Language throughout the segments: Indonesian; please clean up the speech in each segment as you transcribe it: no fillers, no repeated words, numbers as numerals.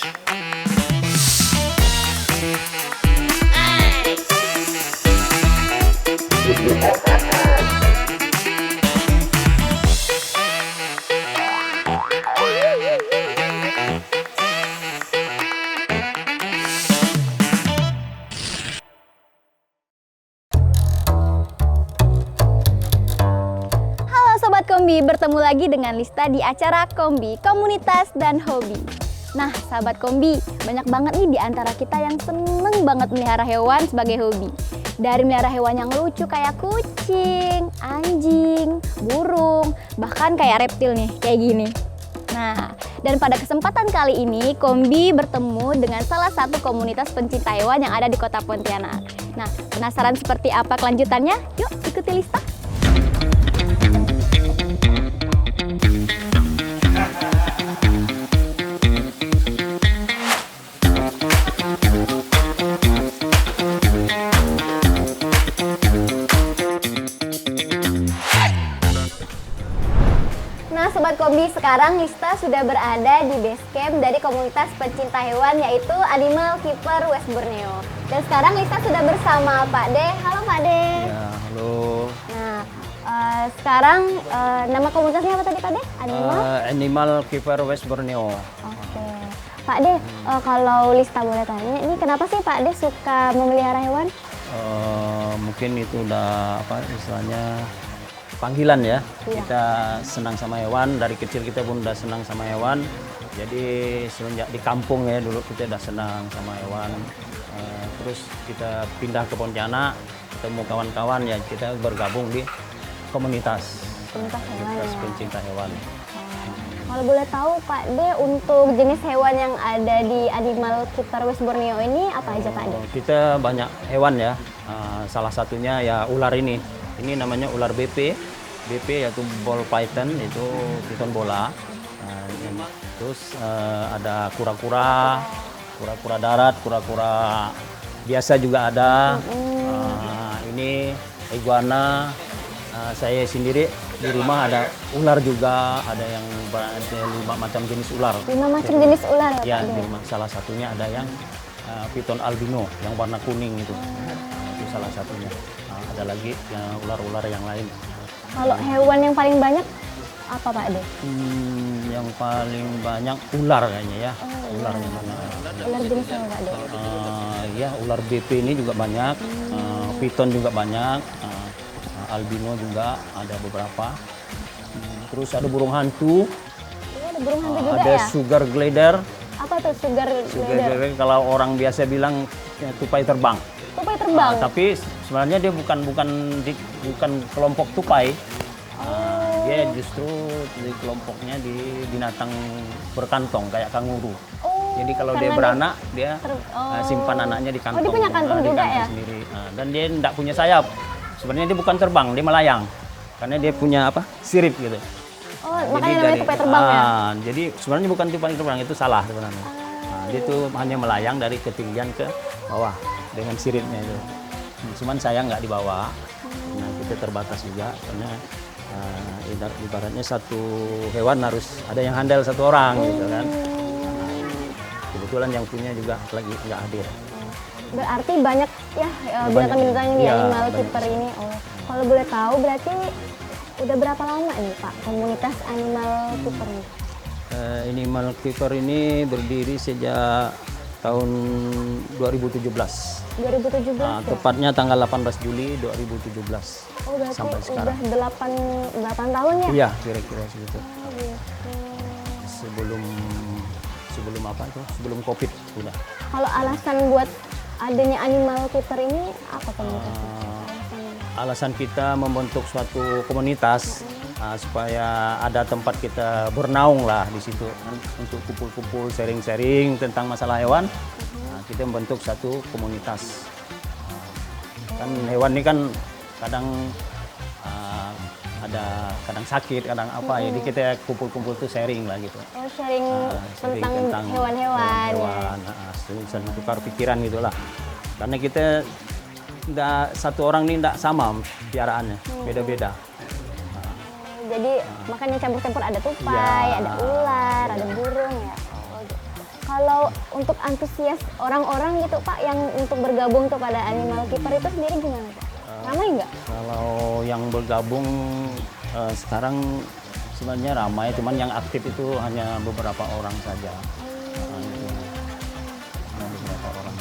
Sobat Kombi, bertemu lagi dengan Lista di acara Kombi, Komunitas dan Hobi. Nah, sahabat Kombi, banyak banget nih di antara kita yang seneng banget melihara hewan sebagai hobi. Dari melihara hewan yang lucu kayak kucing, anjing, burung, bahkan kayak reptil nih, kayak gini. Nah, dan pada kesempatan kali ini, Kombi bertemu dengan salah satu komunitas pencinta hewan yang ada di Kota Pontianak. Nah, penasaran seperti apa kelanjutannya? Yuk, ikuti Lista. Nah, Sobat Kombi, sekarang Lista sudah berada di base camp dari komunitas pencinta hewan yaitu Animal Keeper West Borneo. Dan sekarang Lista sudah bersama Pak De. Halo Pak De. Ya, halo. Nah, sekarang nama komunitasnya apa tadi Pak De? Animal Keeper West Borneo. Oke. Pak De, kalau Lista boleh tanya, ini kenapa sih Pak De suka memelihara hewan? Mungkin itu udah apa istilahnya panggilan ya. Iya. Kita senang sama hewan, dari kecil kita pun udah senang sama hewan. Jadi semenjak di kampung ya dulu kita udah senang sama hewan. Terus kita pindah ke Pontianak, ketemu kawan-kawan ya kita bergabung di komunitas pencinta hewan. Kalau boleh tahu Pak De, untuk jenis hewan yang ada di Animal Keeper West Borneo ini apa aja Pak De? Kita banyak hewan ya. Salah satunya ya ular ini. Ini namanya ular BP. BP yaitu ball python, itu piton bola. Terus ada kura-kura darat, kura-kura biasa juga ada. Ini iguana. Saya sendiri di rumah ada ular juga, ada yang 5 macam jenis ular. 5 macam jenis ular Ya, Pak De? salah satunya ada yang piton albino yang warna kuning itu. Itu salah satunya. Ada lagi ular-ular yang lain. Kalau hewan yang paling banyak apa Pak De? Yang paling banyak ular kayaknya ya. Ular yang banyak. Ular jenis apa Pak De? Ya, ular BP ini juga banyak. Piton juga banyak. Albino juga ada beberapa. Terus ada burung hantu. Ini ada burung hantu juga Ada ya? sugar glider. Apa tuh sugar Sugar glider? glider kalau orang biasa bilang tupai terbang. Tupai terbang? Tapi sebenarnya dia bukan kelompok tupai. Dia justru di kelompoknya di binatang berkantong kayak kanguru. Jadi kalau dia beranak dia simpan anaknya di kantong. Oh, dia punya kantong di juga kantong ya? sendiri. Dan dia tidak punya sayap. Sebenarnya dia bukan terbang, dia melayang. Karena dia punya sirip gitu. Oh, makanya namanya tupai terbang ya? Jadi sebenarnya bukan tupai terbang, itu salah sebenarnya. Dia tuh hanya melayang dari ketinggian ke bawah dengan siripnya itu. Cuman saya nggak dibawa, nah kita terbatas juga karena ibaratnya satu hewan harus ada yang handle satu orang gitu kan. Kebetulan yang punya juga lagi nggak hadir. Berarti banyak ya binatang-binatang di Animal Keeper ini. Oh, kalau boleh tahu berarti udah berapa lama nih Pak komunitas Animal Keeper ini? Animal Keeper ini berdiri sejak tahun 2017. 2017 ya? Tepatnya tanggal 18 Juli 2017. Oh, berarti sampai sekarang. udah 8 tahun ya? Iya, kira-kira segitu. Oh, gitu. Sebelum apa itu? Sebelum Covid udah. Kalau alasan buat adanya Animal Keeper ini apa komunitasnya? Alasan kita membentuk suatu komunitas supaya ada tempat kita bernaung lah di situ untuk kumpul-kumpul, sharing-sharing tentang masalah hewan. Kita membentuk satu komunitas. Kan hewan ini kan kadang kadang sakit, kadang apa, jadi kita kumpul-kumpul tuh sharing lah gitu. Oh, sharing tentang hewan-hewan. Tukar pikiran gitulah. Karena kita satu orang ini tidak sama piaraannya, beda-beda. Jadi makanya campur-campur ada tupai, ada ular, ada burung ya. Kalau kalau untuk antusias orang-orang gitu Pak yang untuk bergabung kepada Animal Keeper itu sendiri gimana Pak? Ramai nggak? Kalau yang bergabung sekarang sebenarnya ramai, cuman yang aktif itu hanya beberapa orang saja. Nah, itu. Hanya beberapa orang.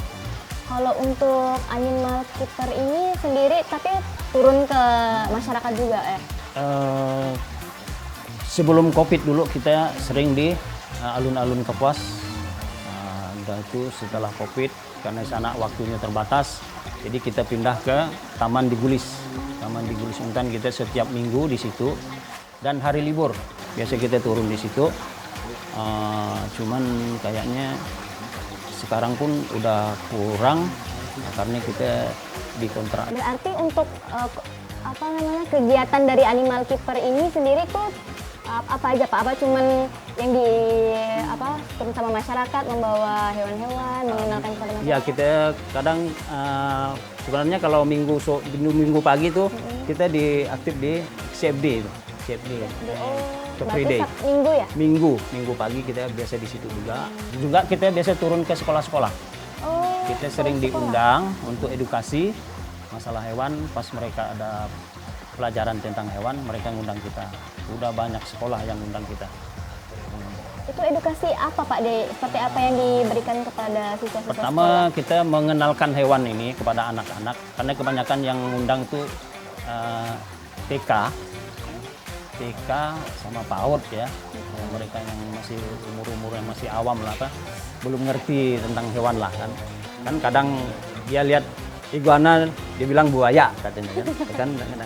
Kalau untuk Animal Keeper ini sendiri tapi turun ke masyarakat juga ya? Sebelum COVID dulu kita sering di alun-alun Kapuas. Dan itu setelah COVID, karena sana waktunya terbatas, jadi kita pindah ke Taman di Gulis. Taman di Gulis Untan kita setiap minggu di situ. Dan hari libur, biasa kita turun di situ. Cuman kayaknya sekarang pun udah kurang, karena kita dikontrak. Berarti untuk kegiatan dari Animal Keeper ini sendiri tuh apa aja Pak? Apa cuman yang turun sama masyarakat, membawa hewan-hewan, mengenalkan kepada masyarakat? Ya, kita kadang sebenarnya kalau minggu pagi tuh kita aktif di CFD itu. CFD. Free day. Minggu ya? Minggu pagi kita biasa di situ juga. Juga kita biasa turun ke sekolah-sekolah. Oh, Kita sering diundang untuk edukasi masalah hewan. Pas mereka ada pelajaran tentang hewan, mereka ngundang kita. Udah banyak sekolah yang ngundang kita. Itu edukasi apa Pak De? Seperti apa yang diberikan kepada siswa-siswa Pertama sekolah? kita mengenalkan hewan ini kepada anak-anak, karena kebanyakan yang ngundang tuh TK sama PAUD ya. Mereka yang masih umur-umur yang masih awam lah, belum ngerti tentang hewan lah kan. Kan kadang dia lihat iguana, dia bilang buaya katanya kan.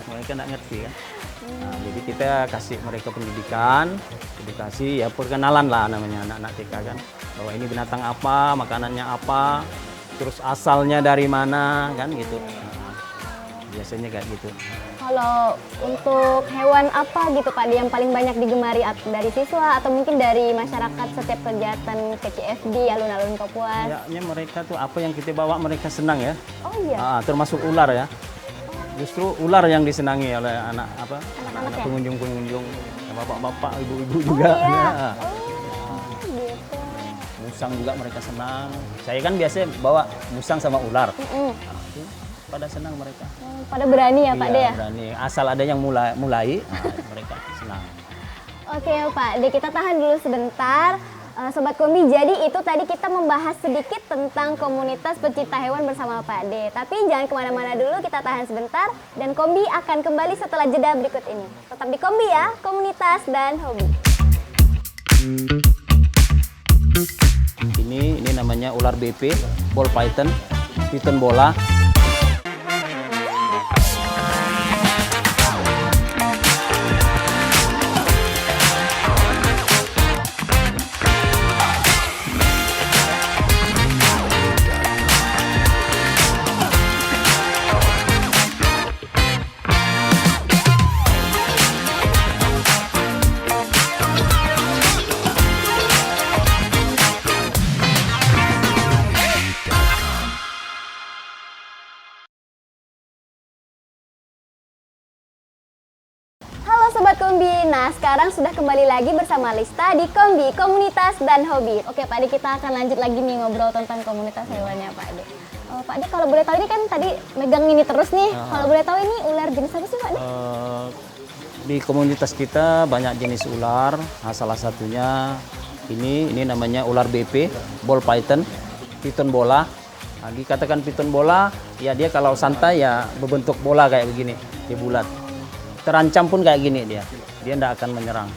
Mereka nggak ngerti kan. Nah, jadi kita kasih mereka pendidikan, edukasi, ya perkenalan lah namanya anak-anak TK kan. Bahwa ini binatang apa, makanannya apa, terus asalnya dari mana kan gitu. Nah, biasanya kayak gitu. Kalau untuk hewan apa gitu Pak yang paling banyak digemari dari siswa atau mungkin dari masyarakat setiap kegiatan ke CFD, alun-alun Kapuas? Kayaknya mereka tuh apa yang kita bawa mereka senang ya. Oh iya. Termasuk ular ya. Justru ular yang disenangi oleh anak Anak-anak ya? pengunjung-pengunjung, bapak-bapak, ibu-ibu Oh juga. iya. Ya. Oh gitu. Musang juga mereka senang. Saya kan biasa bawa musang sama ular. Mm-mm. Nah, itu pada senang mereka. Pada berani ya Pak De ya? Berani. Asal ada yang mulai mereka senang. Oke Pak De, kita tahan dulu sebentar. Sobat Kombi, jadi itu tadi kita membahas sedikit tentang komunitas pecinta hewan bersama Pak De. Tapi jangan kemana-mana dulu, kita tahan sebentar. Dan Kombi akan kembali setelah jeda berikut ini. Tetap di Kombi ya, komunitas dan hobi. Ini namanya ular BP, ball python, piton bola. Halo Sobat Kombi, nah sekarang sudah kembali lagi bersama Lista di Kombi, Komunitas dan Hobi. Oke Pak De, kita akan lanjut lagi nih ngobrol tentang komunitas hewannya Pak De. Pak De, kalau boleh tahu ini kan tadi megang ini terus nih, kalau boleh tahu ini ular jenis apa sih Pak De? Di komunitas kita banyak jenis ular. Nah, salah satunya ini namanya ular BP, ball python, piton bola. Nah, dikatakan piton bola, ya dia kalau santai ya berbentuk bola kayak begini, dia bulat. Terancam pun kayak gini dia tidak akan menyerang.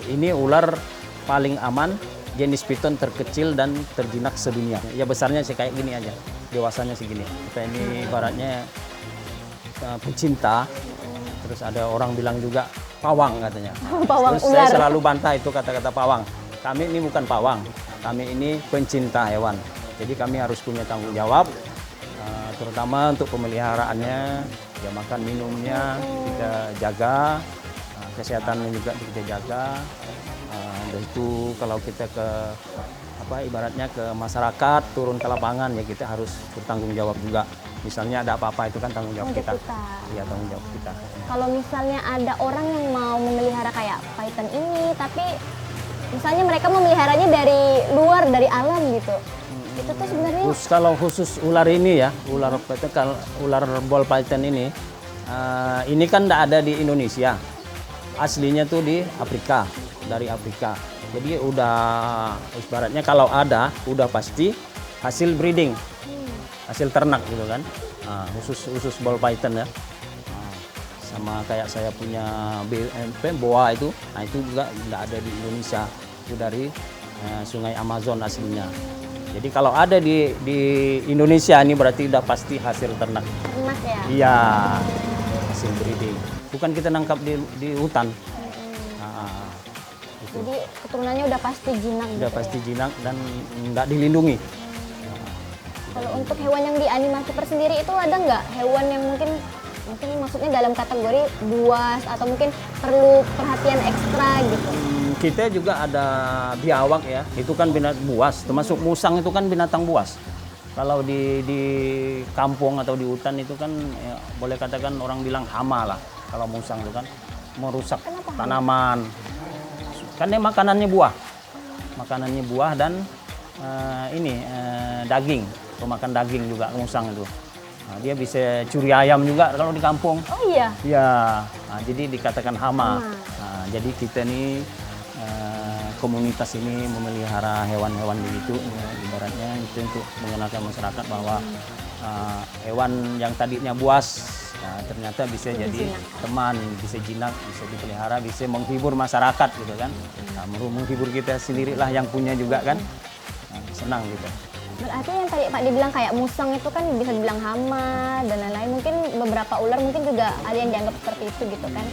Ini ular paling aman, jenis piton terkecil dan terjinak sedunia. Ya besarnya sih kayak gini aja, dewasanya segini. Kita ini ibaratnya pecinta. Terus ada orang bilang juga pawang katanya. Pawang Terus ular. saya selalu bantah itu kata-kata pawang. Kami ini bukan pawang, kami ini pencinta hewan. Jadi kami harus punya tanggung jawab, terutama untuk pemeliharaannya, ya makan minumnya kita jaga, kesehatannya juga kita jaga. Dan itu kalau kita ke ibaratnya ke masyarakat, turun ke lapangan ya kita harus bertanggung jawab juga. Misalnya ada apa-apa itu kan tanggung jawab kita. Iya, tanggung jawab kita. Kalau misalnya ada orang yang mau memelihara kayak python ini, tapi misalnya mereka memeliharanya dari luar, dari alam gitu. Itu tuh sebenarnya Kalau khusus ular ini ya, ular python, ular ball python ini kan tidak ada di Indonesia. Aslinya tuh di Afrika, dari Afrika. Jadi udah ibaratnya kalau ada, udah pasti hasil breeding, hasil ternak gitu kan. Khusus ball python ya. Sama kayak saya punya boa itu, nah itu juga tidak ada di Indonesia. Itu dari Sungai Amazon aslinya. Jadi kalau ada di Indonesia ini berarti udah pasti hasil ternak. ternak ya. Iya, hasil breeding. Bukan kita nangkap di hutan. Jadi keturunannya udah pasti jinak Udah gitu pasti ya. jinak dan nggak dilindungi. Kalau untuk hewan yang di Animal Keeper sendiri itu ada nggak hewan yang mungkin maksudnya dalam kategori buas atau mungkin perlu perhatian ekstra gitu? Kita juga ada biawak ya, itu kan binatang buas, termasuk musang itu kan binatang buas. Kalau di kampung atau di hutan itu kan ya, boleh katakan orang bilang hama lah. Kalau musang itu kan merusak tanaman. Kan dia makanannya buah dan daging, pemakan daging juga musang itu. Nah, dia bisa curi ayam juga kalau di kampung. Oh iya. Ya, jadi dikatakan hama. Nah, jadi kita nih komunitas ini memelihara hewan-hewan begitu, ya, ibaratnya itu untuk mengenalkan masyarakat bahwa hewan yang tadinya buas, ternyata bisa jadi teman, bisa jinak, bisa dipelihara, bisa menghibur masyarakat gitu kan. Nah, menghibur kita sendirilah yang punya juga kan, senang gitu. Berarti yang tadi Pak dibilang kayak musang itu kan bisa dibilang hama dan lain-lain. Mungkin beberapa ular mungkin juga ada yang dianggap seperti itu gitu kan.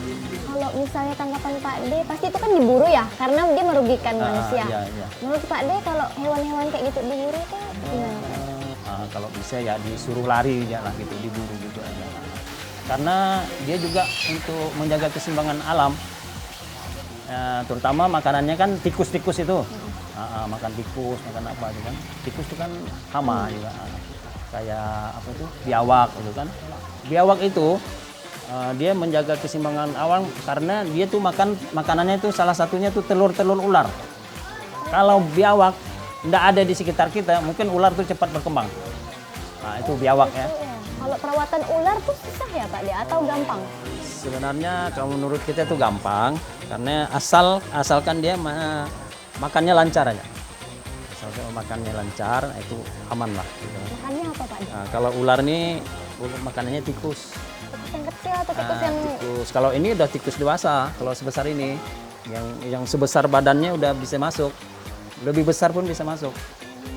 Kalau misalnya tanggapan Pak D, pasti itu kan diburu ya, karena dia merugikan manusia. Iya. Menurut Pak D, kalau hewan-hewan kayak gitu diburu itu gimana? Kalau bisa ya disuruh lari ya lah gitu, diburu gitu aja. Karena dia juga untuk menjaga keseimbangan alam, terutama makanannya kan tikus-tikus itu. Makan tikus, makan apa itu kan. Tikus itu kan hama juga. Kayak apa itu? Biawak gitu kan. Biawak itu dia menjaga keseimbangan alam karena dia tuh makanannya itu salah satunya tuh telur-telur ular. Kalau biawak tidak ada di sekitar kita, mungkin ular tuh cepat berkembang. Nah, itu biawak ya. Kalau perawatan ular tuh susah ya Pak D atau gampang? Sebenarnya kalau menurut kita tuh gampang karena asalkan dia makannya lancar aja. Asalkan makannya lancar itu aman lah. Gitu. Makannya apa Pak D? Nah, kalau ular nih makanannya tikus. Tikus yang kecil atau tikus yang Tikus. Kalau ini udah tikus dewasa. Kalau sebesar ini, yang sebesar badannya udah bisa masuk. Lebih besar pun bisa masuk.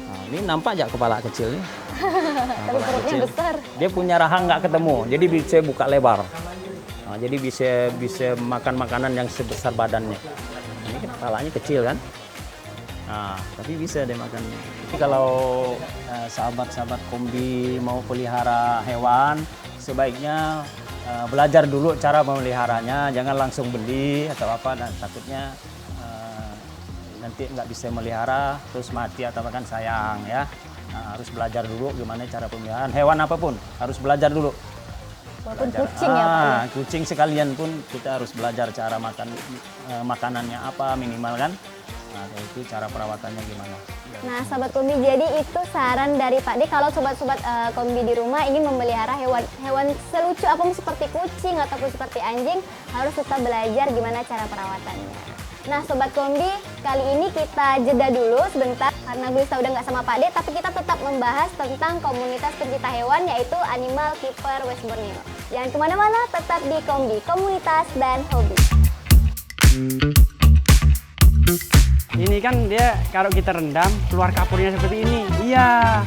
Nah, ini nampak aja kepala kecil nih. tapi perutnya besar? Dia punya rahang nggak ketemu, jadi bisa buka lebar. Nah, jadi bisa makan makanan yang sebesar badannya. Ini kan kepalanya kecil kan. Nah, tapi bisa dia makan. Jadi kalau sahabat-sahabat kombi mau pelihara hewan, sebaiknya belajar dulu cara memeliharanya. Jangan langsung beli atau apa, dan takutnya nanti nggak bisa melihara, terus mati atau bahkan sayang ya. Nah, harus belajar dulu gimana cara pemeliharaan hewan apapun, harus belajar dulu. Walaupun kucing ya Pak. Kucing sekalian pun kita harus belajar cara makan makanannya apa minimal kan. Nah, itu cara perawatannya gimana. Nah, Sobat Kombi, jadi itu saran dari Pak D kalau sobat-sobat Kombi di rumah ingin memelihara hewan selucu apapun seperti kucing ataupun seperti anjing, harus tetap belajar gimana cara perawatannya. Nah, Sobat Kombi, kali ini kita jeda dulu sebentar karena Gulista udah nggak sama Pak D, tapi kita tetap membahas tentang komunitas pencinta hewan yaitu Animal Keeper West Borneo. Jangan kemana-mana, tetap di Kombi, komunitas dan hobi. Ini kan dia kalau kita rendam keluar kapurnya seperti ini. Iya.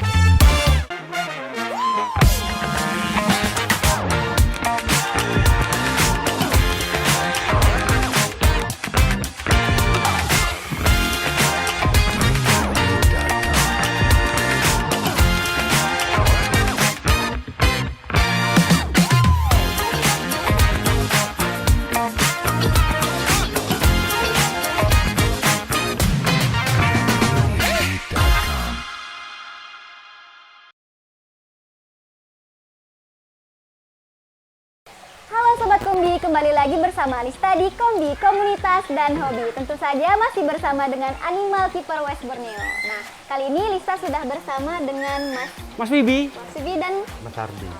kembali lagi bersama Lista di Kombi, Komunitas dan Hobi. Tentu saja masih bersama dengan Animal Keeper West Borneo. Nah, kali ini Lista sudah bersama dengan Mas Bibi. Mas Bibi dan Mas Ardi.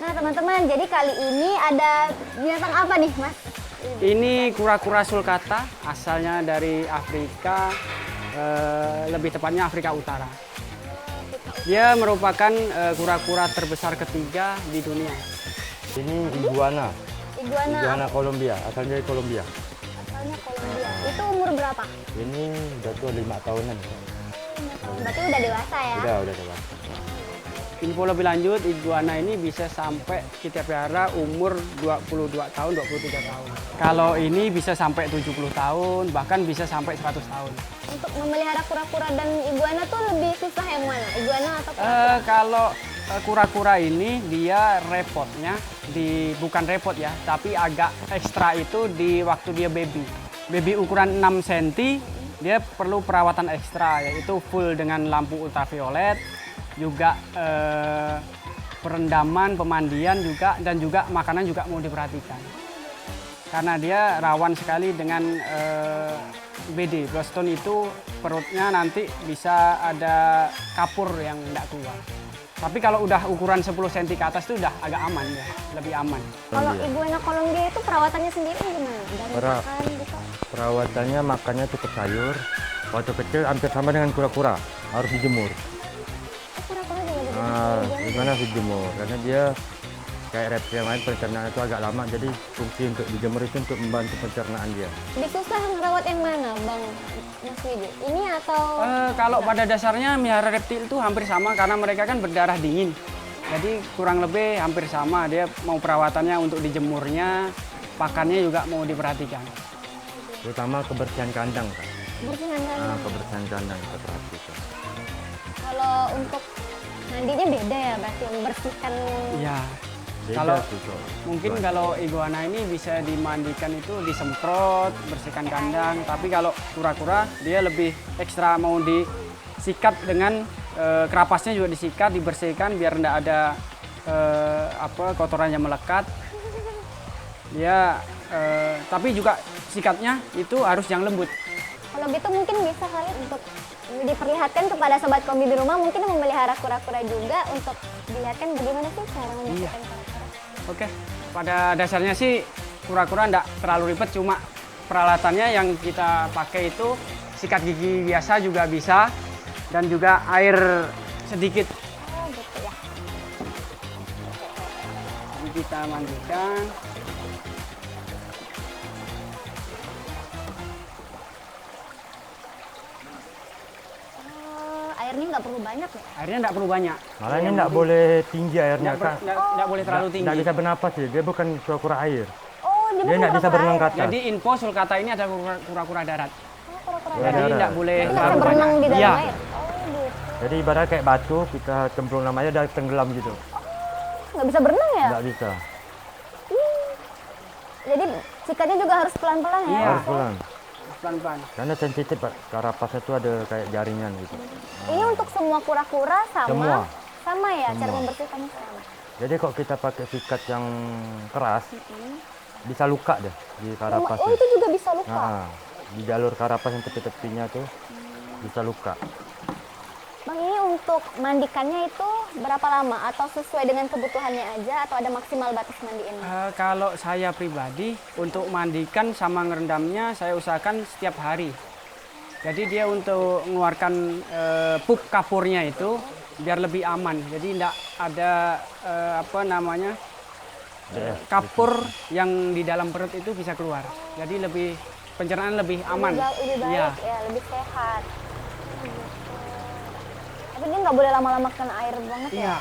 Nah, teman-teman, jadi kali ini ada binatang apa nih, Mas? Ini kura-kura sulcata, asalnya dari Afrika, lebih tepatnya Afrika Utara. Dia merupakan kura-kura terbesar ketiga di dunia. Ini iguana. Iguana Kolombia, asalnya dari Kolombia. asalnya Kolombia. Itu umur berapa? Ini udah tua 5 tahunan. Berarti udah dewasa ya? Udah dewasa. Info lebih lanjut, iguana ini bisa sampai kita pelihara umur 22 tahun, 23 tahun. Kalau ini bisa sampai 70 tahun, bahkan bisa sampai 100 tahun. Untuk memelihara kura-kura dan iguana tuh lebih susah yang mana? Iguana atau kura-kura? Kalau kura-kura ini dia repotnya bukan repot ya, tapi agak ekstra itu di waktu dia baby. Baby ukuran 6 cm, dia perlu perawatan ekstra, yaitu full dengan lampu ultraviolet, juga perendaman, pemandian juga, dan juga makanan juga mau diperhatikan. Karena dia rawan sekali dengan BD, Boston itu perutnya nanti bisa ada kapur yang tidak keluar. Tapi kalau udah ukuran 10 cm ke atas itu udah agak aman ya, lebih aman. Kalau iguana Kolombia itu perawatannya sendiri gimana? Dari Pera- makan gitu? Perawatannya makannya cukup sayur. Waktu kecil hampir sama dengan kura-kura, harus dijemur. Oh, kura-kura juga gitu? Iguana harus dijemur karena dia kayak reptil yang lain, pencernaan itu agak lama, jadi fungsi untuk dijemur itu untuk membantu pencernaan dia. Lebih susah ngerawat yang mana, Bang Mas Widi? Ini atau Kalau pada dasarnya melihara reptil itu hampir sama karena mereka kan berdarah dingin. Jadi kurang lebih hampir sama, dia mau perawatannya untuk dijemurnya, pakannya juga mau diperhatikan. Terutama kebersihan kandang, Kak. bersihan kan? Kebersihan kandang kita perhatikan. Kalau untuk mandinya beda ya, berarti membersihkan. Iya. Beda Kalau sih, Kak. mungkin kalau iguana ini bisa dimandikan itu disemprot, bersihkan kandang. Tapi kalau kura-kura dia lebih ekstra, mau disikat dengan kerapasnya juga disikat, dibersihkan biar tidak ada kotoran yang melekat. Dia tapi juga sikatnya itu harus yang lembut. Kalau gitu mungkin bisa kali untuk diperlihatkan kepada sobat kombi di rumah, mungkin memelihara kura-kura juga untuk dilihatkan bagaimana sih cara membersihkan kura-kura. Oke, pada dasarnya sih kura-kura enggak terlalu ribet, cuma peralatannya yang kita pakai itu sikat gigi biasa juga bisa, dan juga air sedikit. Oh gitu ya. Jadi kita mandikan. Airnya nggak perlu banyak ya? Airnya enggak perlu banyak. Malah ini nggak boleh tinggi airnya, Kak. Enggak boleh terlalu tinggi. Nggak bisa bernapas ya, dia bukan kura-kura air. Oh, dia Dia bukan nggak bisa kura-kura berenang ke air. atas. Jadi info sulcata ini ada kura-kura darat. Oh, kura-kura Kura Jadi darat. enggak boleh Itu nggak bisa terlalu berenang banyak. di dalam Iya. air? Oh gitu. Jadi ibarat kayak batu, kita cemplung namanya udah tenggelam gitu. Nggak bisa berenang ya? Nggak bisa. Jadi sikatnya juga harus pelan-pelan ya? Iya. Harus pulang. Pelan-pelan. Karena sensitif, Pak. Karapasnya itu ada kayak jaringan gitu. Ini untuk semua kura-kura sama? Semua. Sama ya, cara Semua. membersihkannya sama? Jadi kalau kita pakai sikat yang keras, bisa luka deh di Oh, karapasnya. itu juga bisa luka? Nah, di jalur karapas yang tepi-tepinya tuh bisa luka. Bang, ini untuk mandikannya itu berapa lama? Atau sesuai dengan kebutuhannya aja? Atau ada maksimal batas mandiin? Kalau saya pribadi, untuk mandikan sama ngerendamnya saya usahakan setiap hari. Jadi dia untuk mengeluarkan pup kapurnya itu biar lebih aman. Jadi tidak ada kapur yang di dalam perut itu bisa keluar. Jadi lebih pencernaan lebih aman. Lebih baik Iya. ya, lebih sehat. Tapi dia nggak boleh lama-lama kena air banget ya? Iya.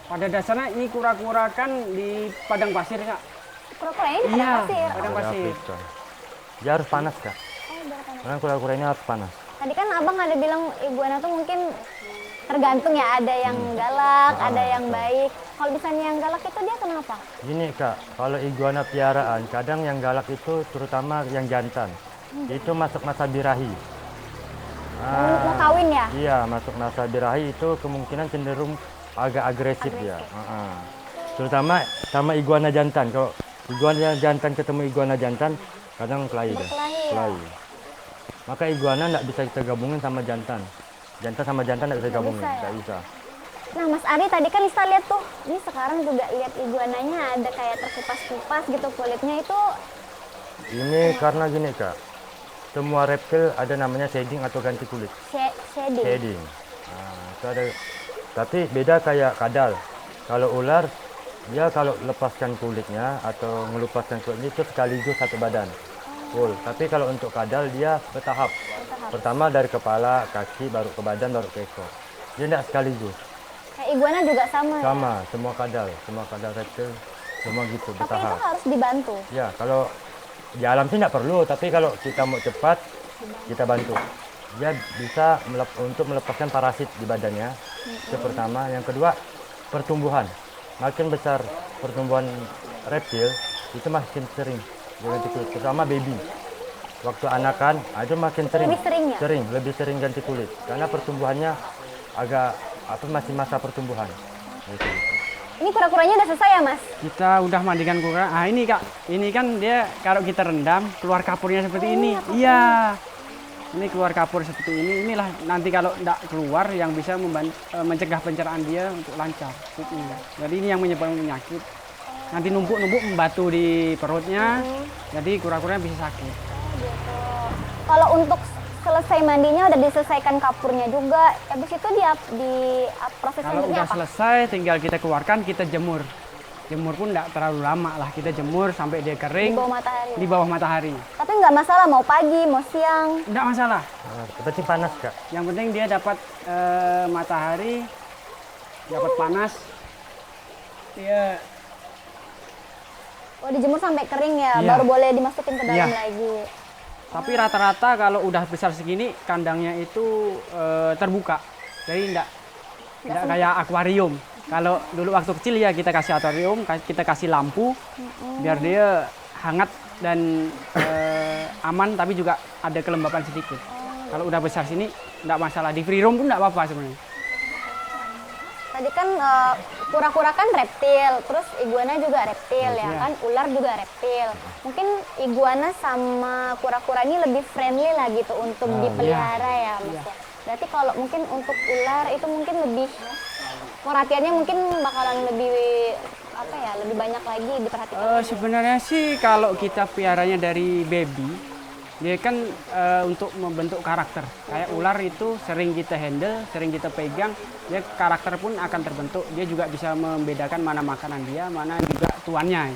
Pada dasarnya ini kura-kura kan di padang pasir, Kak. Kura-kura ini di Iya, padang pasir. padang Dari pasir. Afrika. Dia harus panas, Kak. Oh, biar panas. Karena kura-kura ini harus panas. Tadi kan abang ada bilang iguana tuh mungkin tergantung ya, ada yang galak, ada yang baik. Kalau misalnya yang galak itu dia kenapa? Gini, Kak, kalau iguana piaraan, kadang yang galak itu terutama yang jantan. Itu masuk masa birahi. Mau kawin ya? Iya, masuk masa birahi itu kemungkinan cenderung agak agresif ya. Terutama sama iguana jantan. Kalau Iguana jantan ketemu iguana jantan kadang kelahi deh. Berkelahi ya? Kelahi. Maka iguana nggak bisa kita gabungin sama jantan. Jantan sama jantan nggak bisa Nggak gabungin, bisa ya? nggak bisa. Nah Mas Ari tadi kan Lista lihat tuh, ini sekarang juga lihat iguananya ada kayak terkupas-kupas gitu kulitnya itu. Ini karena gini kak, semua reptil ada namanya shading atau ganti kulit. Shading. Shading. Nah, itu ada. Tapi beda kayak kadal. Kalau ular, dia kalau lepaskan kulitnya atau ngelupaskan kulitnya itu sekaligus satu badan. Full. Tapi kalau untuk kadal dia bertahap. Pertama dari kepala, kaki, baru ke badan, baru ke ekor. Dia tidak sekaligus. Kayak iguana juga sama, ya? Sama, semua kadal reptil, semua gitu, Tapi bertahap. itu harus dibantu. Ya, kalau di alam sih tidak perlu, tapi kalau kita mau cepat, kita bantu. Dia bisa untuk melepaskan parasit di badannya. Itu pertama. Yang kedua, pertumbuhan. Makin besar pertumbuhan reptil, itu makin sering. Ganti kulit, terutama baby. Waktu anakan, itu makin sering. Lebih sering ya? Lebih sering ganti kulit. Karena pertumbuhannya agak, masih masa pertumbuhan. Gitu. Ini kura-kuranya udah selesai ya Mas? Kita udah mandikan kura. Ah ini Kak, ini kan dia kalau kita rendam keluar kapurnya seperti ini. Iya. Ini keluar kapur seperti ini. Inilah nanti kalau tidak keluar yang bisa mencegah pencernaan dia untuk lancar. Jadi ini yang menyebabkan penyakit. Nanti numpuk-numpuk membatu di perutnya. Jadi kura-kuranya bisa sakit. Gitu. Kalau untuk selesai mandinya udah diselesaikan kapurnya juga. Habis itu di proses Kalau selanjutnya udah apa? selesai tinggal kita keluarkan, kita jemur. Jemur pun tidak terlalu lama lah, kita jemur sampai dia Di kering bawah matahari. di bawah matahari. Tapi nggak masalah mau pagi, mau siang. Tidak masalah. Berarti panas kak. Yang penting dia dapat matahari, dapat panas. Dia Oh dijemur sampai kering ya, Iya. baru boleh dimasukin ke dalam Iya. lagi. tapi rata-rata kalau udah besar segini kandangnya itu terbuka. Jadi tidak kayak akuarium. Kalau dulu waktu kecil ya kita kasih akuarium, kita kasih lampu biar dia hangat dan aman, tapi juga ada kelembapan sedikit. Kalau udah besar sini tidak masalah, di free room pun tidak apa-apa sebenarnya. Tadi kan kura-kura kan reptil, terus iguana juga reptil ya Iya. kan, ular juga reptil. Mungkin iguana sama kura-kura ini lebih friendly lah gitu untuk dipelihara ya Mas ya. Berarti kalau mungkin untuk ular itu mungkin lebih perhatiannya mungkin bakalan lebih apa ya, lebih banyak lagi diperhatikan. Sebenarnya sih kalau kita piaranya dari baby, dia kan untuk membentuk karakter. Kayak ular itu sering kita handle, sering kita pegang, dia karakter pun akan terbentuk. Dia juga bisa membedakan mana makanan dia, mana juga tuannya.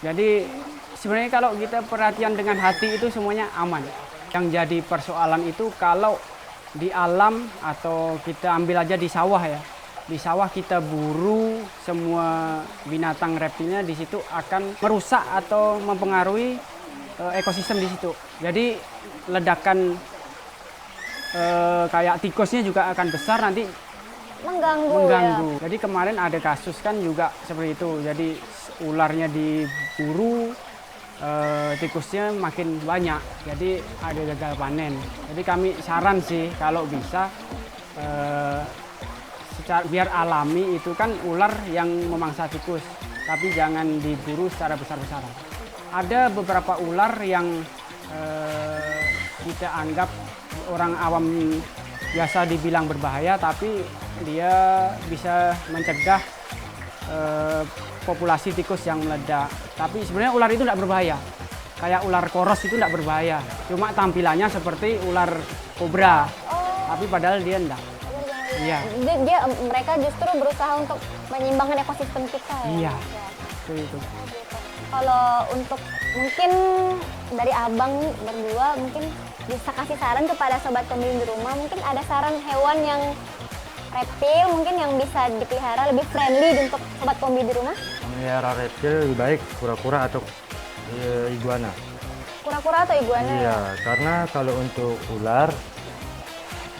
Jadi sebenarnya kalau kita perhatian dengan hati itu semuanya aman. Yang jadi persoalan itu kalau di alam atau kita ambil aja di sawah ya. Di sawah kita buru semua binatang reptilnya, di situ akan merusak atau mempengaruhi ekosistem di situ. Jadi ledakan kayak tikusnya juga akan besar nanti mengganggu. Jadi kemarin ada kasus kan juga seperti itu. Jadi ularnya diburu, tikusnya makin banyak. Jadi ada gagal panen. Jadi kami saran sih kalau bisa biar alami itu kan ular yang memangsa tikus, tapi jangan diburu secara besar-besaran. Ada beberapa ular yang kita anggap orang awam biasa dibilang berbahaya, tapi dia bisa mencegah populasi tikus yang meledak. Tapi sebenarnya ular itu tidak berbahaya. Kayak ular koros itu tidak berbahaya. Cuma tampilannya seperti ular kobra, tapi padahal dia tidak. Iya. Mereka justru berusaha untuk menyeimbangkan ekosistem kita ya. Iya. Mas, ya. Itu. Kalau untuk mungkin dari abang nih berdua mungkin bisa kasih saran kepada sobat kombi di rumah, mungkin ada saran hewan yang reptil mungkin yang bisa dipelihara lebih friendly untuk sobat kombi di rumah? Melihara reptil lebih baik kura-kura atau iguana. Kura-kura atau iguana? Iya, karena kalau untuk ular,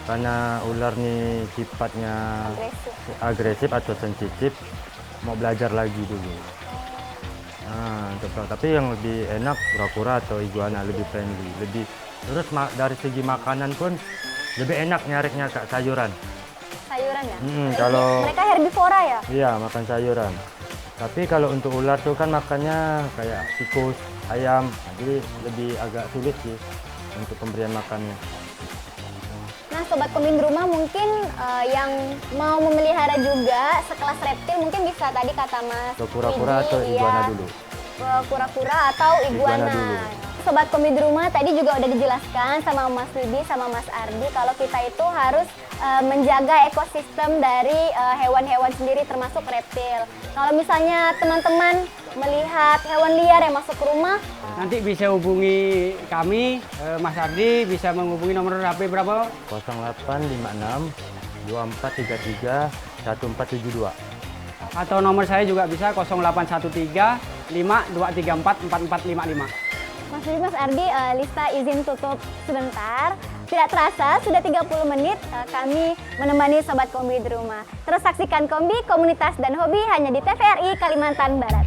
karena ular nih sifatnya agresif atau sensitif, mau belajar lagi dulu. Nah, tapi yang lebih enak kura-kura atau iguana, lebih friendly, lebih terus dari segi makanan pun lebih enak nyariknya kak sayuran. Sayuran ya? Kalau Mereka herbivora ya? iya makan sayuran. Tapi kalau untuk ular tuh kan makannya kayak tikus, ayam, jadi lebih agak sulit sih untuk pemberian makannya. Nah, Sobat Kombi di rumah mungkin yang mau memelihara juga sekelas reptil mungkin bisa tadi kata Mas Ke kura-kura Widi, atau iya, iguana dulu. ke kura-kura atau Iguana iguana. dulu. Sobat Kombi di rumah tadi juga udah dijelaskan sama Mas Widi sama Mas Ardi kalau kita itu harus menjaga ekosistem dari hewan-hewan sendiri termasuk reptil. Kalau misalnya teman-teman melihat hewan liar yang masuk ke rumah, Nanti bisa hubungi kami, Mas Ardi bisa menghubungi nomor HP berapa? 0856 2433 1472. Atau nomor saya juga bisa 0813 5234 4455. Mas Widi, Mas Ardi, Lista izin tutup sebentar. Tidak terasa, sudah 30 menit kami menemani Sobat Kombi di rumah. Terus saksikan Kombi, Komunitas dan Hobi hanya di TVRI Kalimantan Barat.